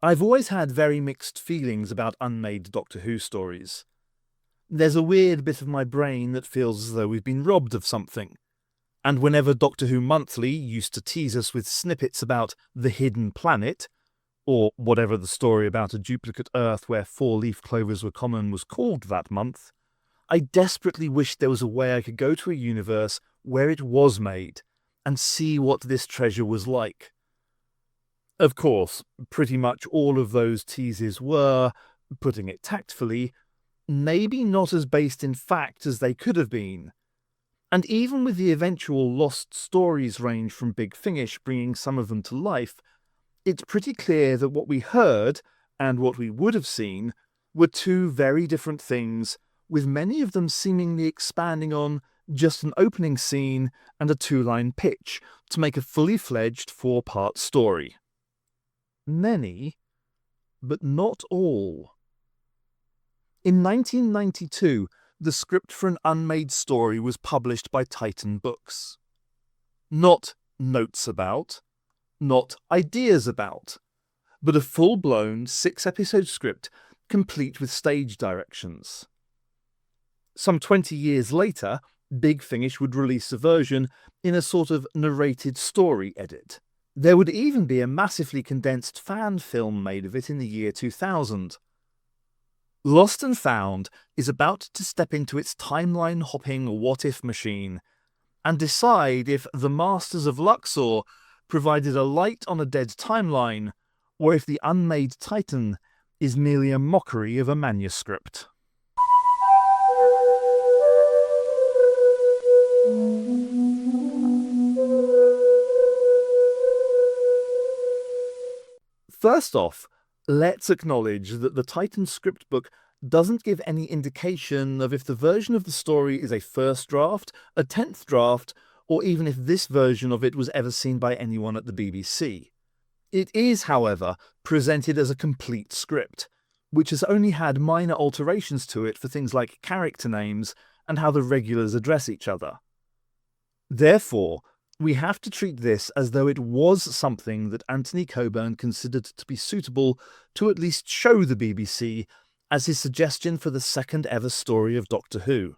I've always had very mixed feelings about unmade Doctor Who stories. There's a weird bit of my brain that feels as though we've been robbed of something. And whenever Doctor Who Monthly used to tease us with snippets about the hidden planet, or whatever the story about a duplicate Earth where four-leaf clovers were common was called that month, I desperately wished there was a way I could go to a universe where it was made and see what this treasure was like. Of course, pretty much all of those teases were, putting it tactfully, maybe not as based in fact as they could have been. And even with the eventual lost stories range from Big Finish bringing some of them to life, it's pretty clear that what we heard, and what we would have seen, were two very different things, with many of them seemingly expanding on just an opening scene and a two-line pitch to make a fully fledged four-part story. Many, but not all. In 1992, the script for an unmade story was published by Titan Books. Not notes about, not ideas about, but a full-blown 6-episode script complete with stage directions. Some 20 years later, Big Finish would release a version in a sort of narrated story edit. There would even be a massively condensed fan film made of it in the year 2000. Lost and Found is about to step into its timeline-hopping what-if machine and decide if the Masters of Luxor provided a light on a dead timeline, or if the unmade Titan is merely a mockery of a manuscript. First off, let's acknowledge that the Titan script book doesn't give any indication of if the version of the story is a first draft, a 10th draft, or even if this version of it was ever seen by anyone at the BBC. It is, however, presented as a complete script, which has only had minor alterations to it for things like character names and how the regulars address each other. Therefore, we have to treat this as though it was something that Anthony Coburn considered to be suitable to at least show the BBC as his suggestion for the second ever story of Doctor Who.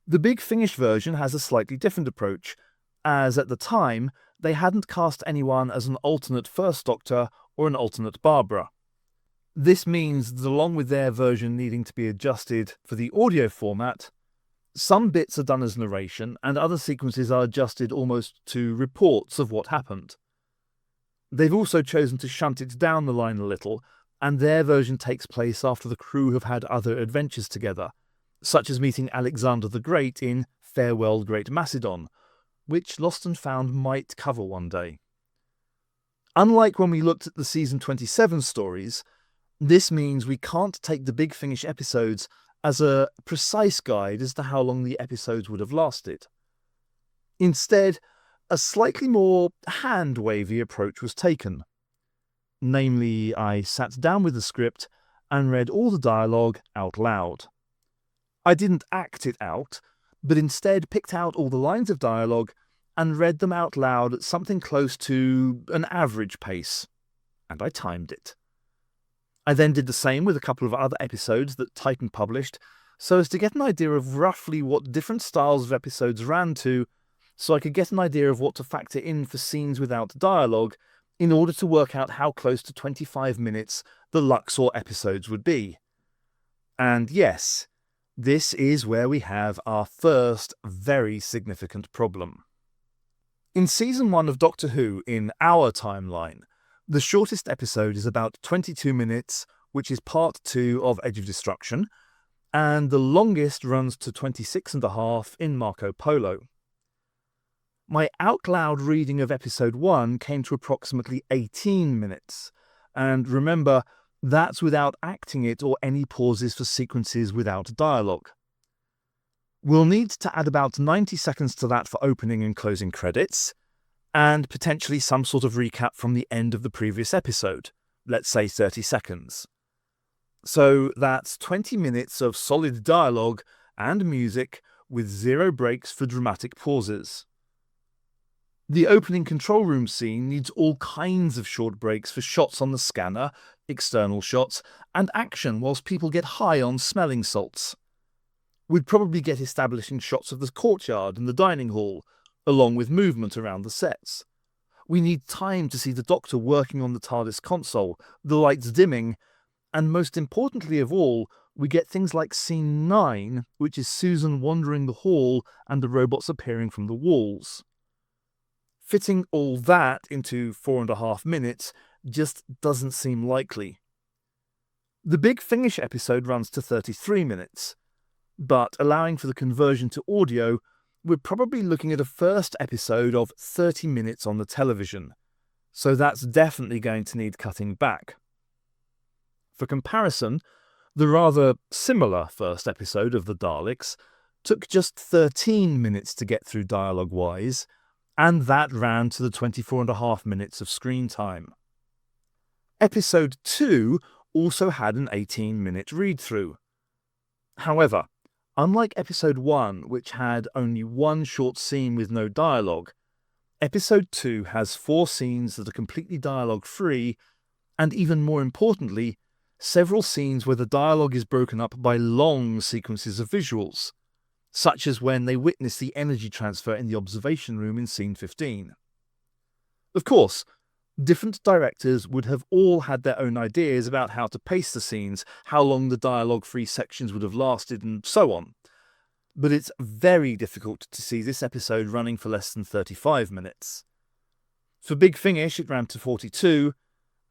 The Big Finish version has a slightly different approach, as at the time they hadn't cast anyone as an alternate First Doctor or an alternate Barbara. This means that along with their version needing to be adjusted for the audio format, some bits are done as narration and other sequences are adjusted almost to reports of what happened. They've also chosen to shunt it down the line a little, and their version takes place after the crew have had other adventures together, such as meeting Alexander the Great in Farewell Great Macedon, which Lost and Found might cover one day. Unlike when we looked at the Season 27 stories, this means we can't take the Big Finish episodes as a precise guide as to how long the episodes would have lasted. Instead, a slightly more hand-wavy approach was taken. Namely, I sat down with the script and read all the dialogue out loud. I didn't act it out, but instead picked out all the lines of dialogue and read them out loud at something close to an average pace, and I timed it. I then did the same with a couple of other episodes that Titan published, so as to get an idea of roughly what different styles of episodes ran to, so I could get an idea of what to factor in for scenes without dialogue, in order to work out how close to 25 minutes the Luxor episodes would be. And yes, this is where we have our first very significant problem. In Season 1 of Doctor Who, in our timeline, the shortest episode is about 22 minutes, which is part 2 of Edge of Destruction, and the longest runs to 26.5 in Marco Polo. My out loud reading of episode 1 came to approximately 18 minutes, and remember, that's without acting it or any pauses for sequences without dialogue. We'll need to add about 90 seconds to that for opening and closing credits, and potentially some sort of recap from the end of the previous episode, let's say 30 seconds. So that's 20 minutes of solid dialogue and music with 0 breaks for dramatic pauses. The opening control room scene needs all kinds of short breaks for shots on the scanner, external shots, and action whilst people get high on smelling salts. We'd probably get establishing shots of the courtyard and the dining hall, along with movement around the sets. We need time to see the Doctor working on the TARDIS console, the lights dimming, and most importantly of all, we get things like Scene 9, which is Susan wandering the hall and the robots appearing from the walls. Fitting all that into 4.5 minutes just doesn't seem likely. The Big Finish episode runs to 33 minutes, but allowing for the conversion to audio, we're probably looking at a first episode of 30 minutes on the television, so that's definitely going to need cutting back. For comparison, the rather similar first episode of The Daleks took just 13 minutes to get through dialogue-wise, and that ran to the 24.5 minutes of screen time. Episode 2 also had an 18-minute read-through. However, unlike Episode 1, which had only one short scene with no dialogue, Episode 2 has 4 scenes that are completely dialogue-free, and even more importantly, several scenes where the dialogue is broken up by long sequences of visuals, such as when they witness the energy transfer in the observation room in Scene 15. Of course, different directors would have all had their own ideas about how to pace the scenes, how long the dialogue-free sections would have lasted, and so on. But it's very difficult to see this episode running for less than 35 minutes. For Big Finish, it ran to 42,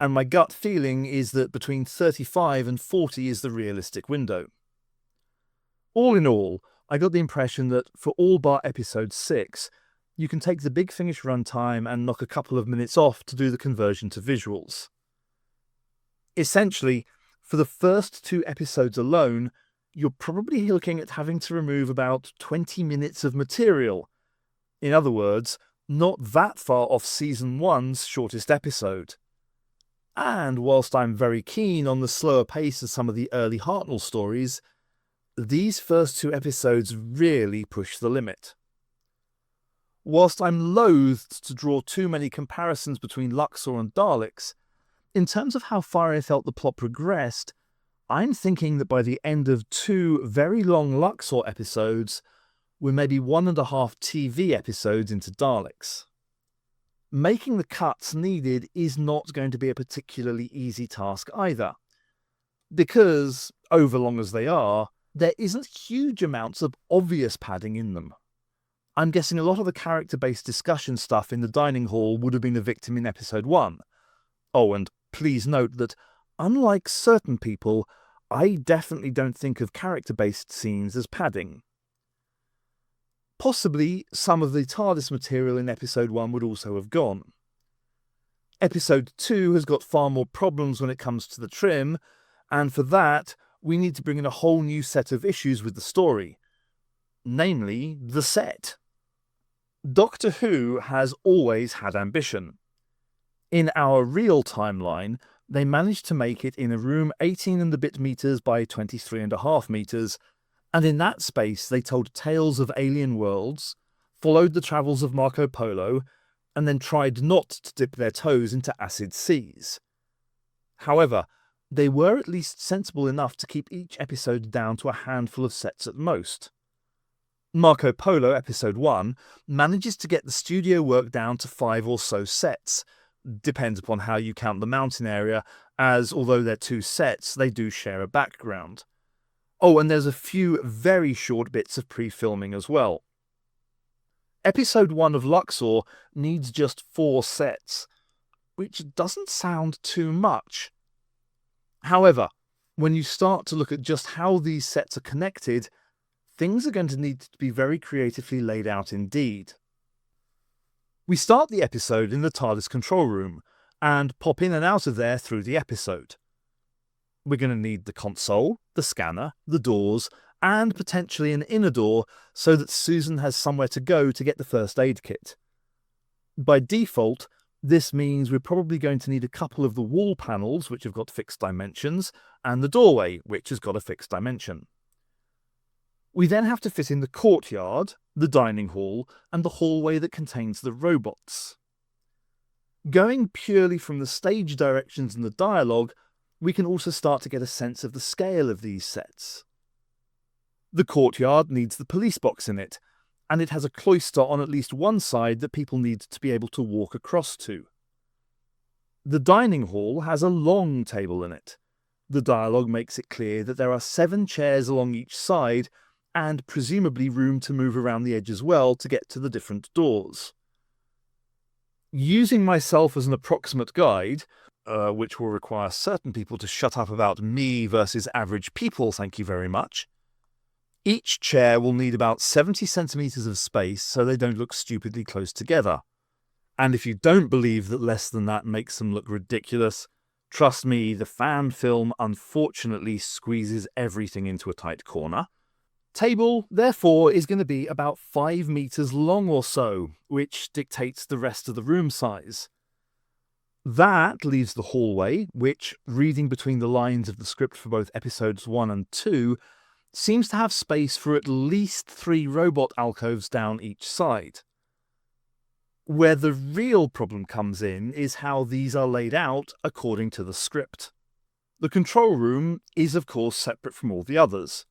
and my gut feeling is that between 35 and 40 is the realistic window. All in all, I got the impression that for all but episode 6, you can take the Big Finish runtime and knock a couple of minutes off to do the conversion to visuals. Essentially, for the first 2 episodes alone, you're probably looking at having to remove about 20 minutes of material. In other words, not that far off Season 1's shortest episode. And whilst I'm very keen on the slower pace of some of the early Hartnell stories, these first 2 episodes really push the limit. Whilst I'm loath to draw too many comparisons between Luxor and Daleks, in terms of how far I felt the plot progressed, I'm thinking that by the end of 2 very long Luxor episodes, we're maybe 1.5 TV episodes into Daleks. Making the cuts needed is not going to be a particularly easy task either, because, overlong as they are, there isn't huge amounts of obvious padding in them. I'm guessing a lot of the character-based discussion stuff in the dining hall would have been a victim in episode 1. Oh, and please note that, unlike certain people, I definitely don't think of character-based scenes as padding. Possibly, some of the TARDIS material in episode 1 would also have gone. Episode 2 has got far more problems when it comes to the trim, and for that, we need to bring in a whole new set of issues with the story. Namely, the set. Doctor Who has always had ambition. In our real timeline, they managed to make it in a room 18 and a bit meters by 23.5 meters, and in that space they told tales of alien worlds, followed the travels of Marco Polo, and then tried not to dip their toes into acid seas. However, they were at least sensible enough to keep each episode down to a handful of sets at most. Marco Polo Episode 1 manages to get the studio work down to 5 or so sets. Depends upon how you count the mountain area, as although they're 2 sets, they do share a background. Oh, and there's a few very short bits of pre-filming as well. Episode 1 of Luxor needs just 4 sets, which doesn't sound too much. However, when you start to look at just how these sets are connected, things are going to need to be very creatively laid out indeed. We start the episode in the TARDIS control room, and pop in and out of there through the episode. We're going to need the console, the scanner, the doors, and potentially an inner door so that Susan has somewhere to go to get the first aid kit. By default, this means we're probably going to need a couple of the wall panels, which have got fixed dimensions, and the doorway, which has got a fixed dimension. We then have to fit in the courtyard, the dining hall, and the hallway that contains the robots. Going purely from the stage directions and the dialogue, we can also start to get a sense of the scale of these sets. The courtyard needs the police box in it, and it has a cloister on at least one side that people need to be able to walk across to. The dining hall has a long table in it. The dialogue makes it clear that there are 7 chairs along each side, and presumably room to move around the edge as well to get to the different doors. Using myself as an approximate guide, which will require certain people to shut up about me versus average people, thank you very much. Each chair will need about 70 centimetres of space so they don't look stupidly close together. And if you don't believe that less than that makes them look ridiculous, trust me, the fan film unfortunately squeezes everything into a tight corner. Table, therefore, is going to be about 5 metres long or so, which dictates the rest of the room size. That leaves the hallway, which, reading between the lines of the script for both episodes 1 and 2, seems to have space for at least 3 robot alcoves down each side. Where the real problem comes in is how these are laid out according to the script. The control room is of course separate from all the others.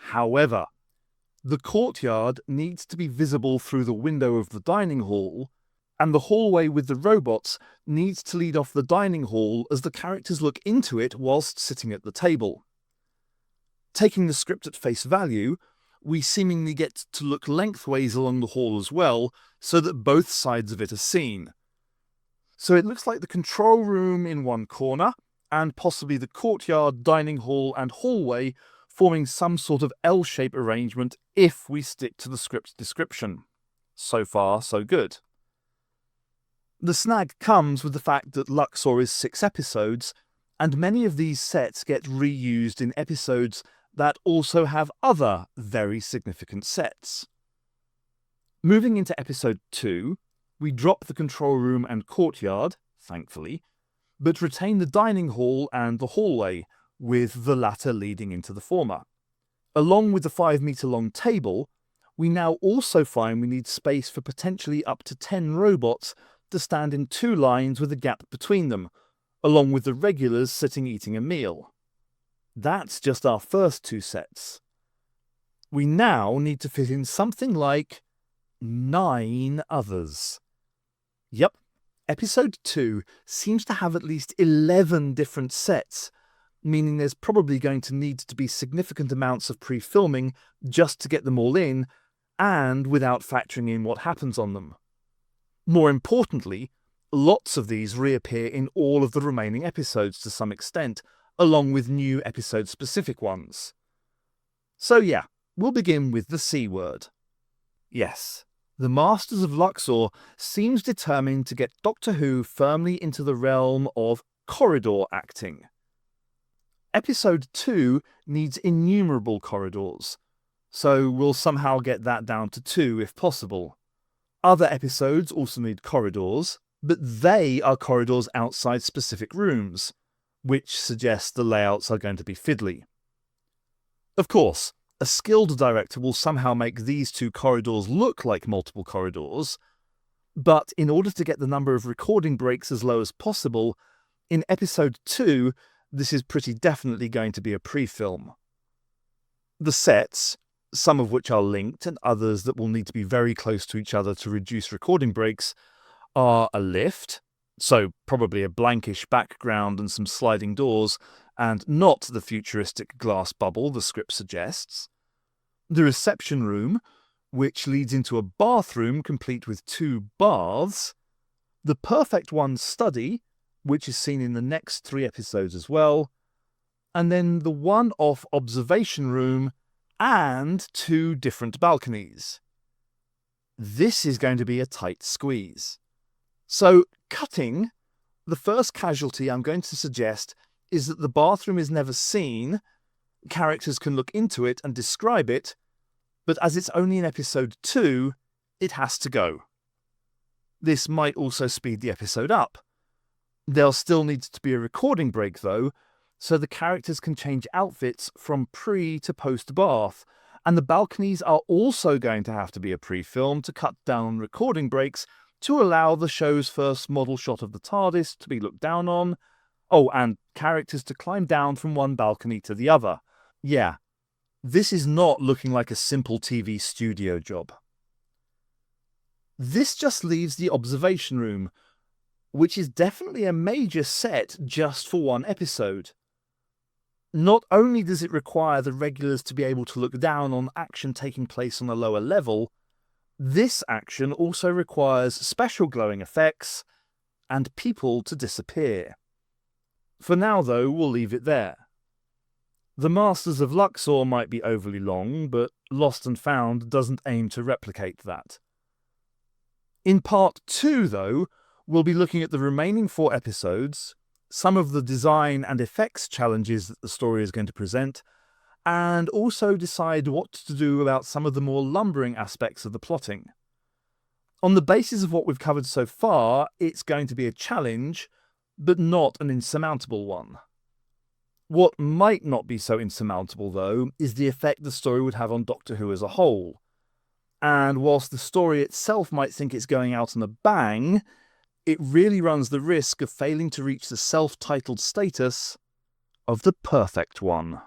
However, the courtyard needs to be visible through the window of the dining hall, and the hallway with the robots needs to lead off the dining hall as the characters look into it whilst sitting at the table. Taking the script at face value, we seemingly get to look lengthways along the hall as well, so that both sides of it are seen. So it looks like the control room in one corner, and possibly the courtyard, dining hall, and hallway forming some sort of L-shape arrangement if we stick to the script's description. So far, so good. The snag comes with the fact that Luxor is 6 episodes, and many of these sets get reused in episodes that also have other very significant sets. Moving into episode 2, we drop the control room and courtyard, thankfully, but retain the dining hall and the hallway, with the latter leading into the former. Along with the 5-metre long table, we now also find we need space for potentially up to 10 robots to stand in 2 lines with a gap between them, along with the regulars sitting eating a meal. That's just our first 2 sets. We now need to fit in something like 9 others. Yep, episode 2 seems to have at least 11 different sets, meaning there's probably going to need to be significant amounts of pre-filming just to get them all in, and without factoring in what happens on them. More importantly, lots of these reappear in all of the remaining episodes to some extent, along with new episode-specific ones. So yeah, we'll begin with the C word. Yes, the Masters of Luxor seems determined to get Doctor Who firmly into the realm of corridor acting. Episode 2 needs innumerable corridors, so we'll somehow get that down to 2 if possible. Other episodes also need corridors, but they are corridors outside specific rooms, which suggests the layouts are going to be fiddly. Of course, a skilled director will somehow make these 2 corridors look like multiple corridors, but in order to get the number of recording breaks as low as possible, in episode 2, this is pretty definitely going to be a pre-film. The sets, some of which are linked and others that will need to be very close to each other to reduce recording breaks, are a lift, so probably a blankish background and some sliding doors, and not the futuristic glass bubble the script suggests. The reception room, which leads into a bathroom complete with 2 baths. The Perfect One study, which is seen in the next 3 episodes as well. And then the one-off observation room and 2 different balconies. This is going to be a tight squeeze. So, cutting, the first casualty I'm going to suggest is that the bathroom is never seen, characters can look into it and describe it, but as it's only in episode 2, it has to go. This might also speed the episode up. There'll still need to be a recording break though, so the characters can change outfits from pre to post bath, And the balconies are also going to have to be a pre-film to cut down on recording breaks to allow the show's first model shot of the TARDIS to be looked down on. Oh, and characters to climb down from one balcony to the other. Yeah, this is not looking like a simple TV studio job. This just leaves the observation room, which is definitely a major set just for one episode. Not only does it require the regulars to be able to look down on action taking place on a lower level, this action also requires special glowing effects and people to disappear. For now, though, we'll leave it there. The Masters of Luxor might be overly long, but Lost and Found doesn't aim to replicate that. In part 2, though, we'll be looking at the remaining 4 episodes, some of the design and effects challenges that the story is going to present, and also decide what to do about some of the more lumbering aspects of the plotting. On the basis of what we've covered so far, it's going to be a challenge, but not an insurmountable one. What might not be so insurmountable, though, is the effect the story would have on Doctor Who as a whole. And whilst the story itself might think it's going out on a bang, it really runs the risk of failing to reach the self-titled status of the perfect one.